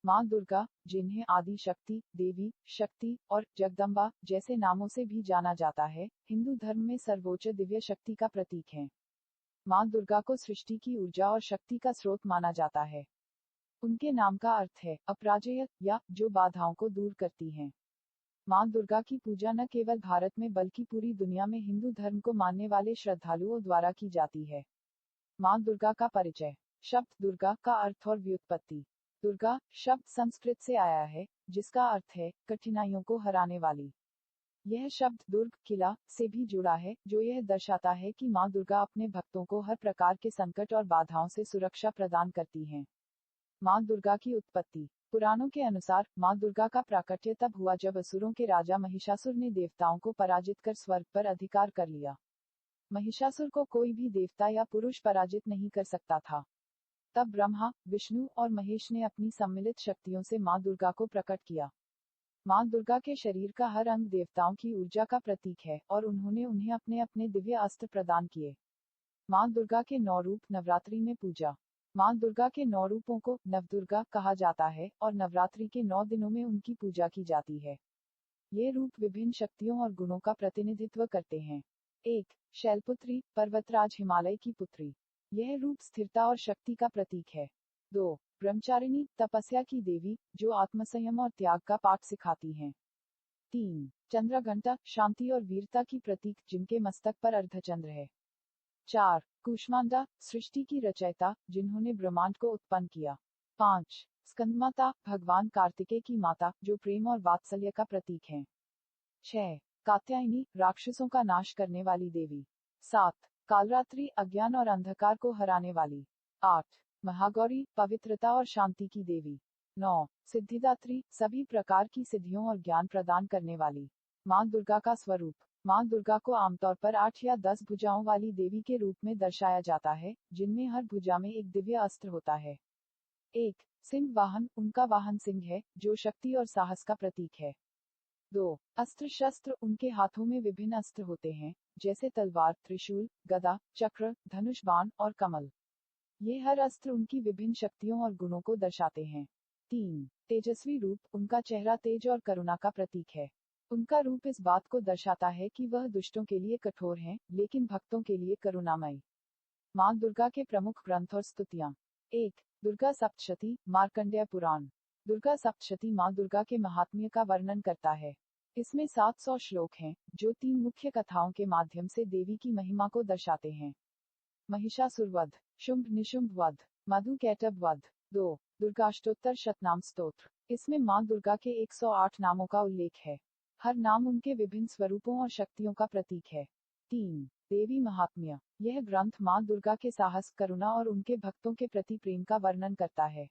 माँ दुर्गा, जिन्हें आदि शक्ति, देवी शक्ति और जगदम्बा जैसे नामों से भी जाना जाता है, हिंदू धर्म में सर्वोच्च दिव्य शक्ति का प्रतीक हैं। माँ दुर्गा को सृष्टि की ऊर्जा और शक्ति का स्रोत माना जाता है। उनके नाम का अर्थ है अपराजय या जो बाधाओं को दूर करती हैं। माँ दुर्गा की पूजा न केवल भारत में बल्कि पूरी दुनिया में हिंदू धर्म को मानने वाले श्रद्धालुओं द्वारा की जाती है। माँ दुर्गा का परिचय। शब्द दुर्गा का अर्थ और व्युत्पत्ति। दुर्गा शब्द संस्कृत से आया है, जिसका अर्थ है कठिनाइयों को हराने वाली। यह शब्द दुर्ग किला से भी जुड़ा है, जो यह दर्शाता है कि माँ दुर्गा अपने भक्तों को हर प्रकार के संकट और बाधाओं से सुरक्षा प्रदान करती हैं। माँ दुर्गा की उत्पत्ति। पुराणों के अनुसार माँ दुर्गा का प्राकट्य तब हुआ जब असुरों के राजा महिषासुर ने देवताओं को पराजित कर स्वर्ग पर अधिकार कर लिया। महिषासुर को कोई भी देवता या पुरुष पराजित नहीं कर सकता था। तब ब्रह्मा, विष्णु और महेश ने अपनी सम्मिलित शक्तियों से माँ दुर्गा को प्रकट किया। माँ दुर्गा के शरीर का हर अंग देवताओं की ऊर्जा का प्रतीक है और उन्होंने उन्हें अपने अपने दिव्य अस्त्र प्रदान किए। माँ दुर्गा के 9 रूप नवरात्रि में पूजा। माँ दुर्गा के 9 रूपों को नवदुर्गा कहा जाता है और नवरात्रि के 9 दिनों में उनकी पूजा की जाती है। ये रूप विभिन्न शक्तियों और गुणों का प्रतिनिधित्व करते हैं। 1. शैलपुत्री, पर्वतराज हिमालय की पुत्री। यह रूप स्थिरता और शक्ति का प्रतीक है। 2. ब्रह्मचारिणी, तपस्या की देवी, जो आत्मसंयम और त्याग का पाठ सिखाती हैं। 3. चंद्रघंटा, शांति और वीरता की प्रतीक, जिनके मस्तक पर अर्धचंद्र है। 4. कूष्मांडा, सृष्टि की रचयिता, जिन्होंने ब्रह्मांड को उत्पन्न किया। 5. स्कंदमाता, भगवान कार्तिकेय की माता, जो प्रेम और वात्सल्य का प्रतीक हैं। 6. कात्यायनी, राक्षसों का नाश करने वाली देवी। 7. कालरात्रि, अज्ञान और अंधकार को हराने वाली। 8. महागौरी, पवित्रता और शांति की देवी। 9. सिद्धिदात्री, सभी प्रकार की सिद्धियों और ज्ञान प्रदान करने वाली। माँ दुर्गा का स्वरूप। माँ दुर्गा को आमतौर पर 8 या 10 भुजाओं वाली देवी के रूप में दर्शाया जाता है, जिनमें हर भुजा में एक दिव्य अस्त्र होता है। 1. सिंह वाहन, उनका वाहन सिंह है, जो शक्ति और साहस का प्रतीक है। 2. अस्त्र शस्त्र, उनके हाथों में विभिन्न अस्त्र होते हैं, जैसे तलवार, त्रिशूल, गदा, चक्र, धनुष बाण और कमल। ये हर अस्त्र उनकी विभिन्न शक्तियों और गुणों को दर्शाते हैं। 3. तेजस्वी रूप, उनका चेहरा तेज और करुणा का प्रतीक है। उनका रूप इस बात को दर्शाता है कि वह दुष्टों के लिए कठोर हैं, लेकिन भक्तों के लिए करुणामयी। माँ दुर्गा के प्रमुख ग्रंथ और स्तुतियाँ। 1. दुर्गा सप्तशती, मार्कंडेय पुराण। दुर्गा सप्तशती माँ दुर्गा के महात्म्य का वर्णन करता है। इसमें 700 श्लोक हैं, जो 3 मुख्य कथाओं के माध्यम से देवी की महिमा को दर्शाते हैं। महिषासुर वध, शुंभ निशुंभ वध, मधु कैटभ वध। 2. दुर्गाष्टोत्तर शतनाम स्तोत्र। इसमें माँ दुर्गा के 108 नामों का उल्लेख है। हर नाम उनके विभिन्न स्वरूपों और शक्तियों का प्रतीक है। 3. देवी महात्म्य। यह ग्रंथ माँ दुर्गा के साहस, करुणा और उनके भक्तों के प्रति प्रेम का वर्णन करता है।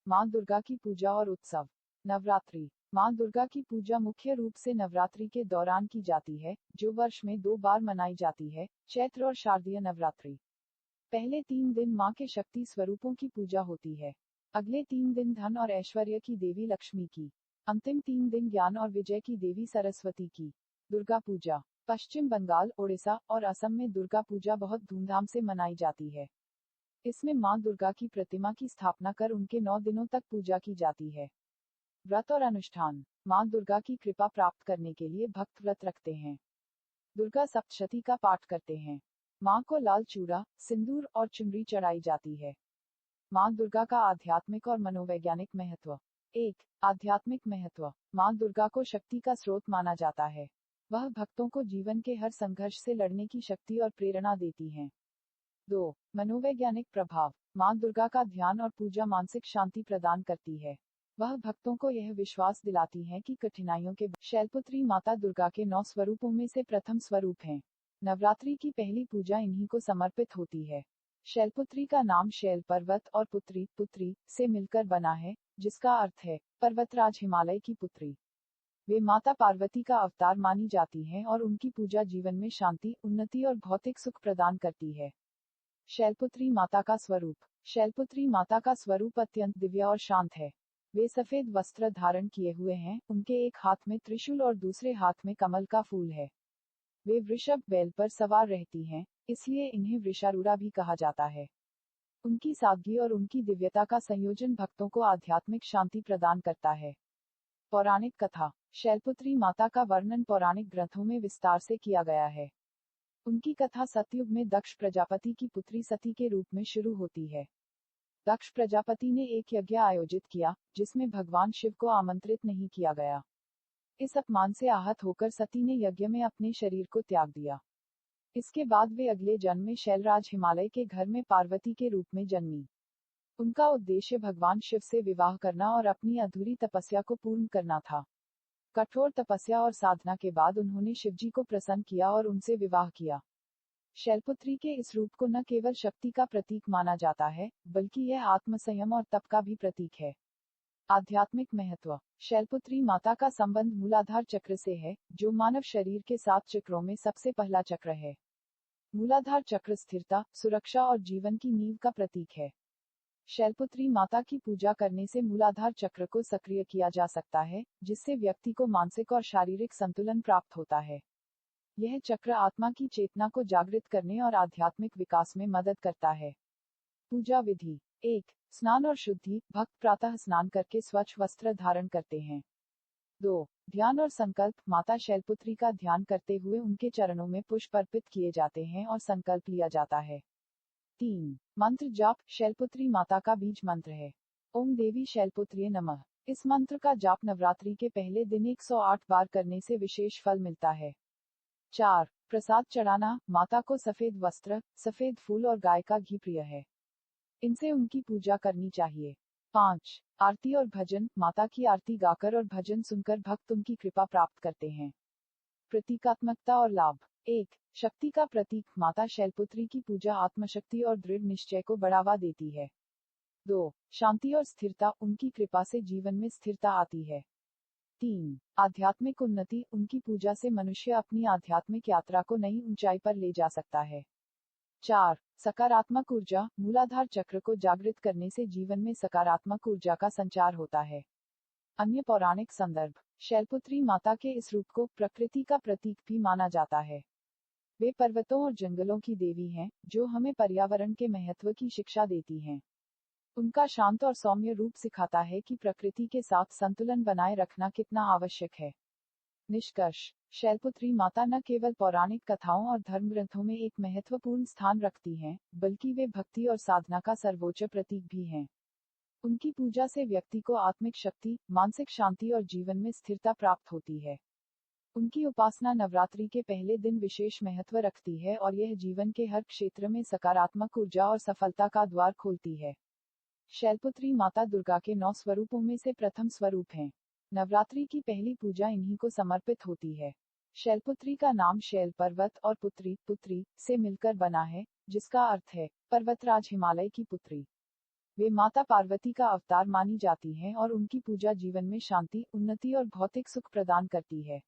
माँ दुर्गा की पूजा और उत्सव। नवरात्रि। माँ दुर्गा की पूजा मुख्य रूप से नवरात्रि के दौरान की जाती है, जो वर्ष में 2 बार मनाई जाती है, चैत्र और शारदीय नवरात्रि। पहले 3 दिन माँ के शक्ति स्वरूपों की पूजा होती है। अगले 3 दिन धन और ऐश्वर्य की देवी लक्ष्मी की। अंतिम 3 दिन ज्ञान और विजय की देवी सरस्वती की। दुर्गा पूजा। पश्चिम बंगाल, ओडिशा और असम में दुर्गा पूजा बहुत धूमधाम से मनाई जाती है। इसमें माँ दुर्गा की प्रतिमा की स्थापना कर उनके 9 दिनों तक पूजा की जाती है। व्रत और अनुष्ठान। माँ दुर्गा की कृपा प्राप्त करने के लिए भक्त व्रत रखते हैं। दुर्गा सप्तशती का पाठ करते हैं। माँ को लाल चूड़ा, सिंदूर और चुनरी चढ़ाई जाती है। माँ दुर्गा का आध्यात्मिक और मनोवैज्ञानिक महत्व। 1. आध्यात्मिक महत्व। माँ दुर्गा को शक्ति का स्रोत माना जाता है। वह भक्तों को जीवन के हर संघर्ष से लड़ने की शक्ति और प्रेरणा देती हैं। 2. मनोवैज्ञानिक प्रभाव। माँ दुर्गा का ध्यान और पूजा मानसिक शांति प्रदान करती है। वह भक्तों को यह विश्वास दिलाती हैं कि कठिनाइयों के शैलपुत्री माता दुर्गा के 9 स्वरूपों में से प्रथम स्वरूप हैं। नवरात्रि की पहली पूजा इन्हीं को समर्पित होती है। शैलपुत्री का नाम शैल पर्वत और पुत्री पुत्री से मिलकर बना है, जिसका अर्थ है पर्वतराज हिमालय की पुत्री। वे माता पार्वती का अवतार मानी जाती हैं और उनकी पूजा जीवन में शांति, उन्नति और भौतिक सुख प्रदान करती है। शैलपुत्री माता का स्वरूप। शैलपुत्री माता का स्वरूप अत्यंत दिव्य और शांत है। वे सफेद वस्त्र धारण किए हुए हैं, उनके एक हाथ में त्रिशूल और दूसरे हाथ में कमल का फूल है। वे वृषभ बैल पर सवार रहती हैं, इसलिए इन्हें वृषारूढ़ा भी कहा जाता है। उनकी सादगी और उनकी दिव्यता का संयोजन भक्तों को आध्यात्मिक शांति प्रदान करता है। पौराणिक कथा। शैलपुत्री माता का वर्णन पौराणिक ग्रंथों में विस्तार से किया गया है। उनकी कथा सतयुग में दक्ष प्रजापति की पुत्री सती के रूप में शुरू होती है। दक्ष प्रजापति ने एक यज्ञ आयोजित किया, जिसमें भगवान शिव को आमंत्रित नहीं किया गया। इस अपमान से आहत होकर सती ने यज्ञ में अपने शरीर को त्याग दिया। इसके बाद वे अगले जन्म में शैलराज हिमालय के घर में पार्वती के रूप में जन्मी। उनका उद्देश्य भगवान शिव से विवाह करना और अपनी अधूरी तपस्या को पूर्ण करना था। कठोर तपस्या और साधना के बाद उन्होंने शिवजी को प्रसन्न किया और उनसे विवाह किया। शैलपुत्री के इस रूप को न केवल शक्ति का प्रतीक माना जाता है, बल्कि यह आत्मसंयम और तप का भी प्रतीक है। आध्यात्मिक महत्व। शैलपुत्री माता का संबंध मूलाधार चक्र से है, जो मानव शरीर के 7 चक्रों में सबसे पहला चक्र है। मूलाधार चक्र स्थिरता, सुरक्षा और जीवन की नींव का प्रतीक है। शैलपुत्री माता की पूजा करने से मूलाधार चक्र को सक्रिय किया जा सकता है, जिससे व्यक्ति को मानसिक और शारीरिक संतुलन प्राप्त होता है। यह चक्र आत्मा की चेतना को जागृत करने और आध्यात्मिक विकास में मदद करता है। पूजा विधि। 1. स्नान और शुद्धि। भक्त प्रातः स्नान करके स्वच्छ वस्त्र धारण करते हैं। 2. ध्यान और संकल्प। माता शैलपुत्री का ध्यान करते हुए उनके चरणों में पुष्प अर्पित किए जाते हैं और संकल्प लिया जाता है। 3. मंत्र जाप। शैलपुत्री माता का बीज मंत्र है, ओम देवी शैलपुत्रिये नमः। इस मंत्र का जाप नवरात्रि के पहले दिन 108 बार करने से विशेष फल मिलता है। 4. प्रसाद चढ़ाना। माता को सफेद वस्त्र, सफेद फूल और गाय का घी प्रिय है। इनसे उनकी पूजा करनी चाहिए। 5. आरती और भजन। माता की आरती गाकर और भजन सुनकर भक्त उनकी कृपा प्राप्त करते हैं। प्रतीकात्मकता और लाभ। 1. शक्ति का प्रतीक। माता शैलपुत्री की पूजा आत्मशक्ति और दृढ़ निश्चय को बढ़ावा देती है। 2. शांति और स्थिरता। उनकी कृपा से जीवन में स्थिरता आती है। 3. आध्यात्मिक उन्नति। उनकी पूजा से मनुष्य अपनी आध्यात्मिक यात्रा को नई ऊंचाई पर ले जा सकता है। 4. सकारात्मक ऊर्जा। मूलाधार चक्र को जागृत करने से जीवन में सकारात्मक ऊर्जा का संचार होता है। अन्य पौराणिक संदर्भ। शैलपुत्री माता के इस रूप को प्रकृति का प्रतीक भी माना जाता है। वे पर्वतों और जंगलों की देवी हैं, जो हमें पर्यावरण के महत्व की शिक्षा देती हैं। उनका शांत और सौम्य रूप सिखाता है कि प्रकृति के साथ संतुलन बनाए रखना कितना आवश्यक है। निष्कर्ष। शैलपुत्री माता न केवल पौराणिक कथाओं और धर्म ग्रंथों में एक महत्वपूर्ण स्थान रखती हैं, बल्कि वे भक्ति और साधना का सर्वोच्च प्रतीक भी हैं। उनकी पूजा से व्यक्ति को आत्मिक शक्ति, मानसिक शांति और जीवन में स्थिरता प्राप्त होती है। उनकी उपासना नवरात्रि के पहले दिन विशेष महत्व रखती है और यह जीवन के हर क्षेत्र में सकारात्मक ऊर्जा और सफलता का द्वार खोलती है। शैलपुत्री माता दुर्गा के 9 स्वरूपों में से प्रथम स्वरूप हैं। नवरात्रि की पहली पूजा इन्हीं को समर्पित होती है। शैलपुत्री का नाम शैल पर्वत और पुत्री पुत्री से मिलकर बना है, जिसका अर्थ है पर्वतराज हिमालय की पुत्री। वे माता पार्वती का अवतार मानी जाती हैं और उनकी पूजा जीवन में शांति, उन्नति और भौतिक सुख प्रदान करती है।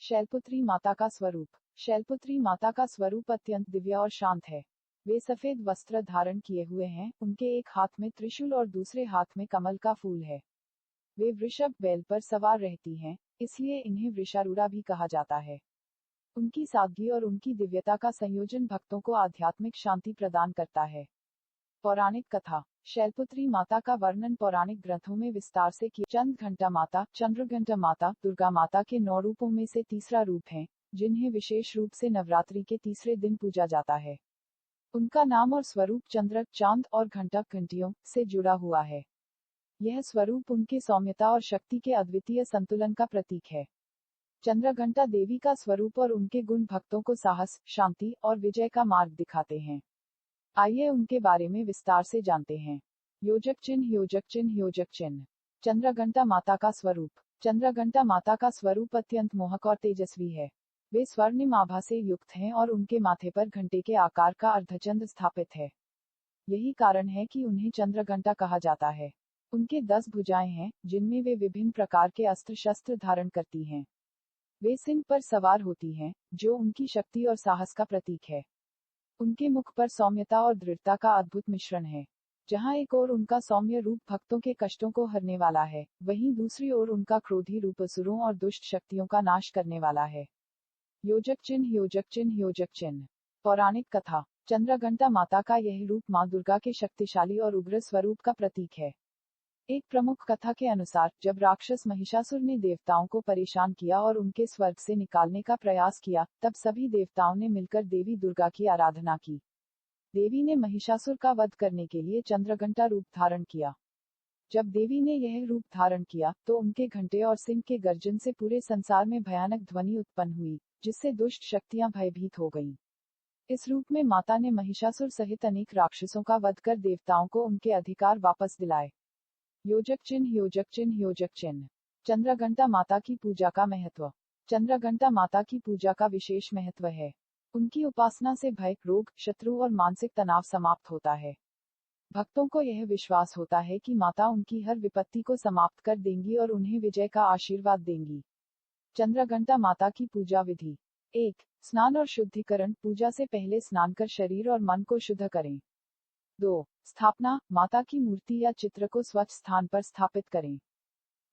शैलपुत्री माता का स्वरूप। शैलपुत्री माता का स्वरूप अत्यंत दिव्य और शांत है। वे सफेद वस्त्र धारण किए हुए हैं, उनके एक हाथ में त्रिशूल और दूसरे हाथ में कमल का फूल है। वे वृषभ बैल पर सवार रहती हैं, इसलिए इन्हें वृषारूढ़ा भी कहा जाता है। उनकी सादगी और उनकी दिव्यता का संयोजन भक्तों को आध्यात्मिक शांति प्रदान करता है। पौराणिक कथा। शैलपुत्री माता का वर्णन पौराणिक ग्रंथों में विस्तार से किया। चंद्रघंटा माता, चंद्रघंटा माता दुर्गा माता के 9 रूपों में से तीसरा रूप है, जिन्हें विशेष रूप से नवरात्रि के तीसरे दिन पूजा जाता है। उनका नाम और स्वरूप चंद्र, चांद और घंटा, घंटियों से जुड़ा हुआ है। यह स्वरूप उनके सौम्यता और शक्ति के अद्वितीय संतुलन का प्रतीक है। चंद्रघंटा देवी का स्वरूप और उनके गुण भक्तों को साहस, शांति और विजय का मार्ग दिखाते हैं। आइए उनके बारे में विस्तार से जानते हैं। योजक चिन्ह। योजक चिन्ह। योजक चिन्ह। चंद्रघंटा माता का स्वरूप। चंद्रघंटा माता का स्वरूप अत्यंत मोहक और तेजस्वी है। वे स्वर्णिम आभा से युक्त हैं और उनके माथे पर घंटे के आकार का अर्धचंद्र स्थापित है। यही कारण है कि उन्हें चंद्रघंटा कहा जाता है। उनके 10 भुजाएं हैं, जिनमें वे विभिन्न प्रकार के अस्त्र शस्त्र धारण करती हैं। वे सिंह पर सवार होती हैं, जो उनकी शक्ति और साहस का प्रतीक है। उनके मुख पर सौम्यता और दृढ़ता का अद्भुत मिश्रण है। जहां एक ओर उनका सौम्य रूप भक्तों के कष्टों को हरने वाला है, वहीं दूसरी ओर उनका क्रोधी रूप असुरों और दुष्ट शक्तियों का नाश करने वाला है। योजक चिन्ह। योजक चिन्ह। योजक चिन्ह। पौराणिक कथा। चंद्रघंटा माता का यह रूप मां दुर्गा के शक्तिशाली और उग्र स्वरूप का प्रतीक है। एक प्रमुख कथा के अनुसार जब राक्षस महिषासुर ने देवताओं को परेशान किया और उनके स्वर्ग से निकालने का प्रयास किया, तब सभी देवताओं ने मिलकर देवी दुर्गा की आराधना की। देवी ने महिषासुर का वध करने के लिए चंद्रघंटा रूप धारण किया। जब देवी ने यह रूप धारण किया तो उनके घंटे और सिंह के गर्जन से पूरे संसार में भयानक ध्वनि उत्पन्न हुई, जिससे दुष्ट शक्तियां भयभीत हो गईं। इस रूप में माता ने महिषासुर सहित अनेक राक्षसों का वध कर देवताओं को उनके अधिकार वापस दिलाए। योजक चिन्ह योजक चिन्ह योजक चिन्ह। चंद्रघंटा माता की पूजा का महत्व। चंद्रघंटा माता की पूजा का विशेष महत्व है। उनकी उपासना से भय, रोग, शत्रु और मानसिक तनाव समाप्त होता है। भक्तों को यह विश्वास होता है कि माता उनकी हर विपत्ति को समाप्त कर देंगी और उन्हें विजय का आशीर्वाद देंगी। चंद्रघंटा माता की पूजा विधि। 1. स्नान और शुद्धिकरण। पूजा से पहले स्नान कर शरीर और मन को शुद्ध करें। 2. स्थापना। माता की मूर्ति या चित्र को स्वच्छ स्थान पर स्थापित करें।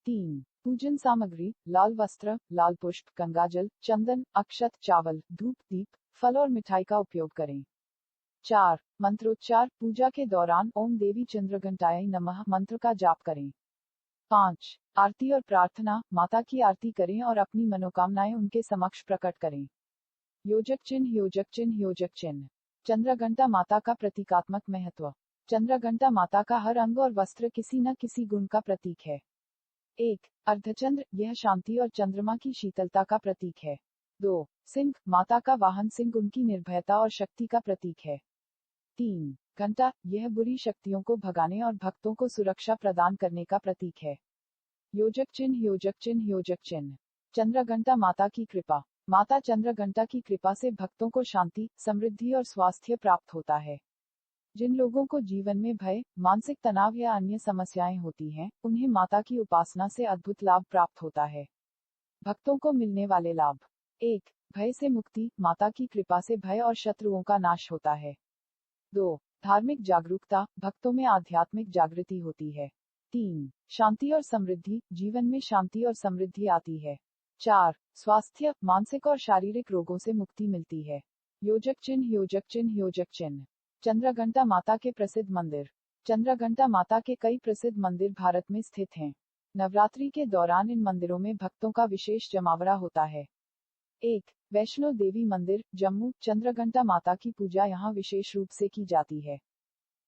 3. पूजन सामग्री। लाल वस्त्र, लाल पुष्प, गंगाजल, चंदन, अक्षत, चावल, धूप, दीप, फल और मिठाई का उपयोग करें। 4. मंत्रोच्चार। पूजा के दौरान ओम देवी चंद्रघंटायै नमः मंत्र का जाप करें। 5. आरती और प्रार्थना। माता की आरती करें और अपनी मनोकामनाएं उनके समक्ष प्रकट करें। योजक चिन्ह योजक चिन्ह योजक चिन्ह। चंद्रघंटा माता का प्रतीकात्मक महत्व। चंद्रघंटा माता का हर अंग और वस्त्र किसी न किसी गुण का प्रतीक है। 1. अर्धचंद्र। यह शांति और चंद्रमा की शीतलता का प्रतीक है। 2. सिंह। माता का वाहन सिंह उनकी निर्भयता और शक्ति का प्रतीक है। 3. घंटा। यह बुरी शक्तियों को भगाने और भक्तों को सुरक्षा प्रदान करने का प्रतीक है। योजक चिन्ह योजक चिन्ह योजक चिन्ह। चंद्रघंटा माता की कृपा। माता चंद्रघंटा की कृपा से भक्तों को शांति, समृद्धि और स्वास्थ्य प्राप्त होता है। जिन लोगों को जीवन में भय, मानसिक तनाव या अन्य समस्याएं होती हैं, उन्हें माता की उपासना से अद्भुत लाभ प्राप्त होता है। भक्तों को मिलने वाले लाभ। 1. भय से मुक्ति। माता की कृपा से भय और शत्रुओं का नाश होता है। 2. धार्मिक जागरूकता। भक्तों में आध्यात्मिक जागृति होती है। 3. शांति और समृद्धि। जीवन में शांति और समृद्धि आती है। 4. स्वास्थ्य। मानसिक और शारीरिक रोगों से मुक्ति मिलती है। योजक चिन्ह योजक चिन्ह योजक चिन्ह। चंद्रघंटा माता के प्रसिद्ध मंदिर। चंद्रघंटा माता के कई प्रसिद्ध मंदिर भारत में स्थित हैं। नवरात्रि के दौरान इन मंदिरों में भक्तों का विशेष जमावड़ा होता है। 1. वैष्णो देवी मंदिर, जम्मू। चंद्रघंटा माता की पूजा यहाँ विशेष रूप से की जाती है।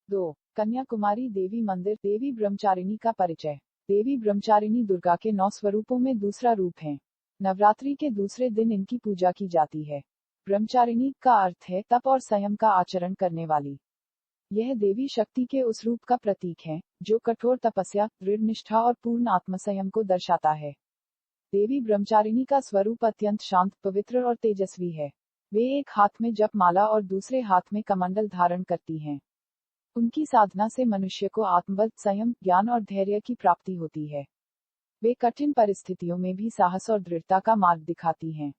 2. कन्याकुमारी देवी मंदिर, देवी ब्रह्मचारिणी का परिचय। देवी ब्रह्मचारिणी दुर्गा के 9 स्वरूपों में दूसरा रूप है। नवरात्रि के दूसरे दिन इनकी पूजा की जाती है। ब्रह्मचारिणी का अर्थ है तप और संयम का आचरण करने वाली। यह देवी शक्ति के उस रूप का प्रतीक है जो कठोर तपस्या, दृढ़ निष्ठा और पूर्ण आत्मसंयम को दर्शाता है। देवी ब्रह्मचारिणी का स्वरूप अत्यंत शांत, पवित्र और तेजस्वी है। वे एक हाथ में जप माला और दूसरे हाथ में कमंडल धारण करती हैं। उनकी साधना से मनुष्य को आत्मबल, संयम, ज्ञान और धैर्य की प्राप्ति होती है। वे कठिन परिस्थितियों में भी साहस और दृढ़ता का मार्ग दिखाती हैं।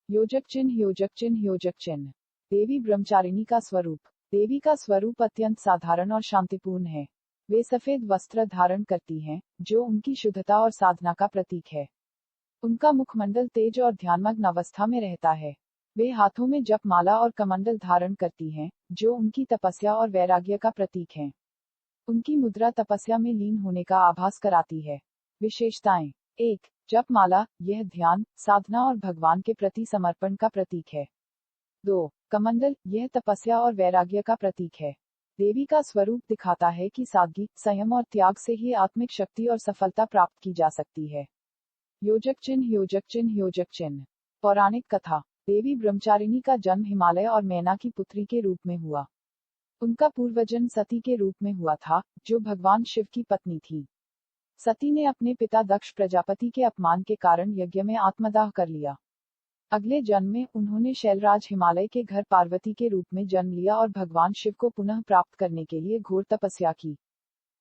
योजक चिन्ह योजक चिन्ह योजक चिन्ह। देवी ब्रह्मचारिणी का स्वरूप। देवी का स्वरूप अत्यंत साधारण और शांतिपूर्ण है। वे सफेद वस्त्र धारण करती हैं, जो उनकी शुद्धता और साधना का प्रतीक है। उनका मुखमंडल तेज और ध्यानमग्न अवस्था में रहता है। वे हाथों में जप माला और कमंडल धारण करती हैं, जो उनकी तपस्या और वैराग्य का प्रतीक है। उनकी मुद्रा तपस्या में लीन होने का आभास कराती है। विशेषताएं। 1. जप माला। यह ध्यान, साधना और भगवान के प्रति समर्पण का प्रतीक है। 2. कमंडल। यह तपस्या और वैराग्य का प्रतीक है। देवी का स्वरूप दिखाता है कि सादगी, संयम और त्याग से ही आत्मिक शक्ति और सफलता प्राप्त की जा सकती है। योजक चिन्ह योजक चिन्ह योजक चिन्ह। पौराणिक कथा। देवी ब्रह्मचारिणी का जन्म हिमालय और मैना की पुत्री के रूप में हुआ। उनका पूर्वजन्म सती के रूप में हुआ था, जो भगवान शिव की पत्नी थी। सती ने अपने पिता दक्ष प्रजापति के अपमान के कारण यज्ञ में आत्मदाह कर लिया। अगले जन्म में उन्होंने शैलराज हिमालय के घर पार्वती के रूप में जन्म लिया और भगवान शिव को पुनः प्राप्त करने के लिए घोर तपस्या की।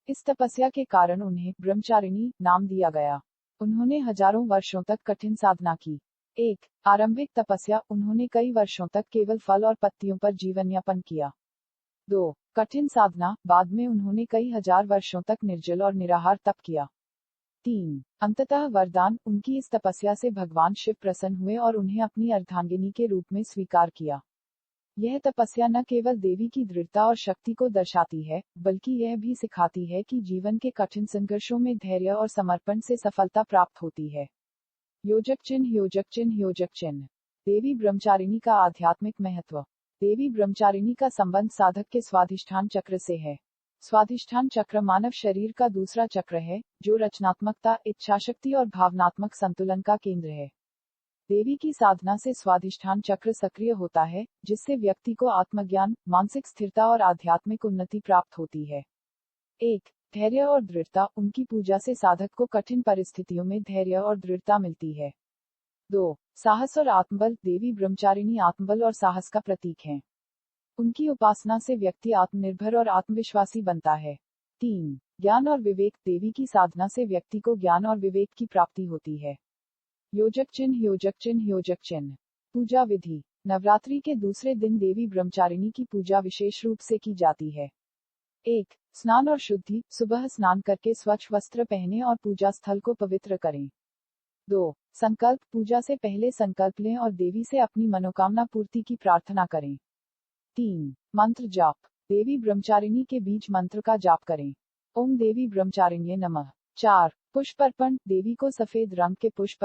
इस तपस्या के कारण उन्हें ब्रह्मचारिणी नाम दिया गया। उन्होंने हजारों वर्षों तक कठिन साधना की। 1. आरंभिक तपस्या। उन्होंने कई वर्षों तक केवल फल और पत्तियों पर जीवन यापन किया। 2. कठिन साधना। बाद में उन्होंने कई हजार वर्षों तक निर्जल और निराहार तप किया। 3. अंततः वरदान। उनकी इस तपस्या से भगवान शिव प्रसन्न हुए और उन्हें अपनी अर्धांगिनी के रूप में स्वीकार किया। यह तपस्या न केवल देवी की दृढ़ता और शक्ति को दर्शाती है, बल्कि यह भी सिखाती है कि जीवन के कठिन संघर्षों में धैर्य और समर्पण से सफलता प्राप्त होती है। योजक चिन्ह योजक चिन्ह योजक चिन्ह। देवी ब्रह्मचारिणी का आध्यात्मिक महत्व। देवी ब्रह्मचारिणी का संबंध साधक के स्वाधिष्ठान चक्र से है। स्वाधिष्ठान चक्र मानव शरीर का दूसरा चक्र है, जो रचनात्मकता, इच्छाशक्ति और भावनात्मक संतुलन का केंद्र है। देवी की साधना से स्वाधिष्ठान चक्र सक्रिय होता है, जिससे व्यक्ति को आत्मज्ञान, मानसिक स्थिरता और आध्यात्मिक उन्नति प्राप्त होती है। 1. धैर्य और दृढ़ता। उनकी पूजा से साधक को कठिन परिस्थितियों में धैर्य और दृढ़ता मिलती है। 2. साहस और आत्मबल। देवी ब्रह्मचारिणी आत्मबल और साहस का प्रतीक हैं। उनकी उपासना से व्यक्ति आत्मनिर्भर और आत्मविश्वासी बनता है। 3. ज्ञान और विवेक। देवी की साधना से व्यक्ति को ज्ञान और विवेक की प्राप्ति होती है। योजक चिन्ह योजक चिन्ह योजक चिन्ह। पूजा विधि। नवरात्रि के दूसरे दिन देवी ब्रह्मचारिणी की पूजा विशेष रूप से की जाती है। 1. स्नान और शुद्धि। सुबह स्नान करके स्वच्छ वस्त्र पहने और पूजा स्थल को पवित्र करें। 2. संकल्प। पूजा से पहले संकल्प लें और देवी से अपनी मनोकामना पूर्ति की प्रार्थना करें। 3. मंत्र जाप। देवी ब्रह्मचारिणी के बीज मंत्र का जाप करें। ओम देवी ब्रह्मचारिण्ये नमः। 4. पुष्प अर्पण। देवी को सफेद रंग के पुष्प